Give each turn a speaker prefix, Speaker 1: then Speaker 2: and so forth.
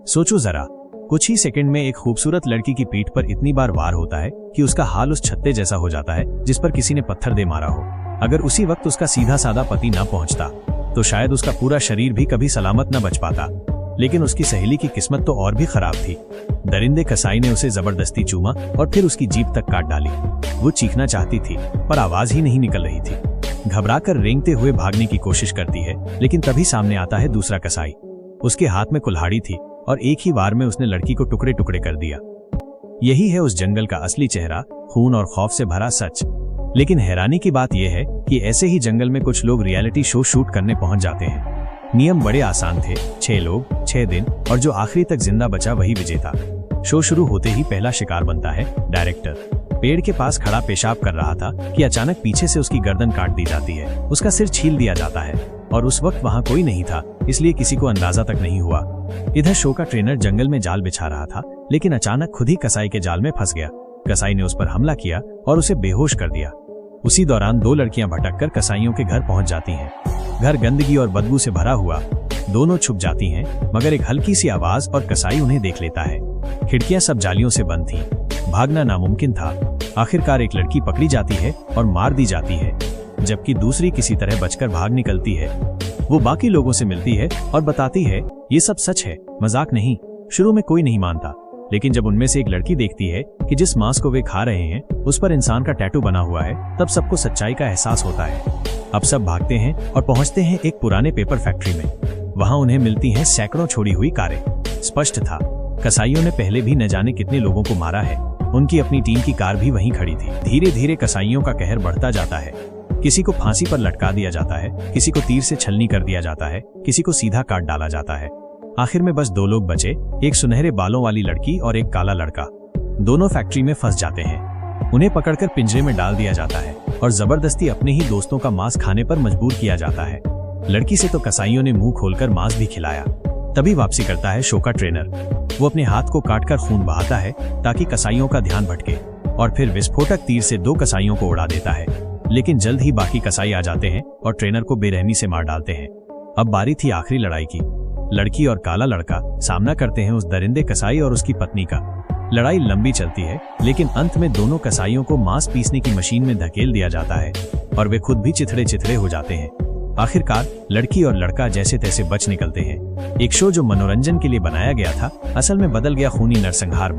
Speaker 1: सोचो जरा, कुछ ही सेकंड में एक खूबसूरत लड़की की पीठ पर इतनी बार वार होता है कि उसका हाल उस छत्ते जैसा हो जाता है जिस पर किसी ने पत्थर दे मारा हो। अगर उसी वक्त उसका सीधा साधा पति न पहुंचता तो शायद उसका पूरा शरीर भी कभी सलामत न बच पाता। लेकिन उसकी सहेली की किस्मत तो और भी खराब थी। दरिंदे कसाई ने उसे जबरदस्ती चूमा और फिर उसकी जीभ तक काट डाली। वो चीखना चाहती थी पर आवाज ही नहीं निकल रही थी। घबराकर रेंगते हुए भागने की कोशिश करती है, लेकिन तभी सामने आता है दूसरा कसाई। उसके हाथ में कुल्हाड़ी थी और एक ही वार में उसने लड़की को टुकड़े टुकड़े कर दिया। यही है उस जंगल का असली चेहरा, खून और खौफ से भरा सच। लेकिन हैरानी की बात यह है कि ऐसे ही जंगल में कुछ लोग रियलिटी शो शूट करने पहुंच जाते हैं। नियम बड़े आसान थे, 6 लोग 6 दिन, और जो आखिरी तक जिंदा बचा वही विजेता। शो शुरू होते ही पहला शिकार बनता है डायरेक्टर। पेड़ के पास खड़ा पेशाब कर रहा था कि अचानक पीछे से उसकी गर्दन काट दी जाती है। उसका सिर छील दिया जाता है और उस वक्त वहां कोई नहीं था, इसलिए किसी को अंदाजा तक नहीं हुआ। इधर शो का ट्रेनर जंगल में जाल बिछा रहा था, लेकिन अचानक खुद ही कसाई के जाल में फंस गया। कसाई ने उस पर हमला किया और उसे बेहोश कर दिया। उसी दौरान 2 लड़कियां भटककर कसाईयों के घर पहुंच जाती हैं। घर गंदगी और बदबू से भरा हुआ। दोनों छुप जाती हैं, मगर एक हल्की सी आवाज और कसाई उन्हें देख लेता है। खिड़कियां सब जालियों से बंद थीं। भागना नामुमकिन था। आखिरकार एक लड़की पकड़ी जाती है और मार दी जाती है, जबकि दूसरी किसी तरह बचकर भाग निकलती है। वो बाकी लोगों से मिलती है और बताती है ये सब सच है, मजाक नहीं। शुरू में कोई नहीं मानता, लेकिन जब उनमें से एक लड़की देखती है कि जिस मांस को वे खा रहे हैं उस पर इंसान का टैटू बना हुआ है, तब सबको सच्चाई का एहसास होता है। अब सब भागते हैं और पहुंचते हैं एक पुराने पेपर फैक्ट्री में। वहां उन्हें मिलती हैं सैकड़ों छोड़ी हुई कारें। स्पष्ट था, कसाईयों ने पहले भी न जाने कितने लोगों को मारा है। उनकी अपनी टीम की कार भी वहीं खड़ी थी। धीरे धीरे कसाईयों का कहर बढ़ता जाता है। किसी को फांसी पर लटका दिया जाता है, किसी को तीर से छलनी कर दिया जाता है, किसी को सीधा काट डाला जाता है। आखिर में बस 2 लोग बचे, एक सुनहरे बालों वाली लड़की और एक काला लड़का। दोनों फैक्ट्री में फंस जाते हैं। उन्हें पकड़कर पिंजरे में डाल दिया जाता है और जबरदस्ती अपने ही दोस्तों का मांस खाने पर मजबूर किया जाता है। लड़की से तो कसाईयों ने मुंह खोलकर मांस भी खिलाया। तभी वापसी करता है शो का ट्रेनर। वो अपने हाथ को काटकर खून बहाता है ताकि कसाईयों का ध्यान भटके, और फिर विस्फोटक तीर से 2 कसाईयों को उड़ा देता है। लेकिन जल्द ही बाकी कसाई आ जाते हैं और ट्रेनर को बेरहमी से मार डालते हैं। अब बारी थी आखिरी लड़ाई की। लड़की और काला लड़का सामना करते हैं उस दरिंदे कसाई और उसकी पत्नी का। लड़ाई लंबी चलती है, लेकिन अंत में दोनों कसाईयों को मांस पीसने की मशीन में धकेल दिया जाता है और वे खुद भी चिथड़े चिथड़े हो जाते हैं। आखिरकार लड़की और लड़का जैसे तैसे बच निकलते हैं। एक शो जो मनोरंजन के लिए बनाया गया था, असल में बदल गया खूनी नरसंहार में।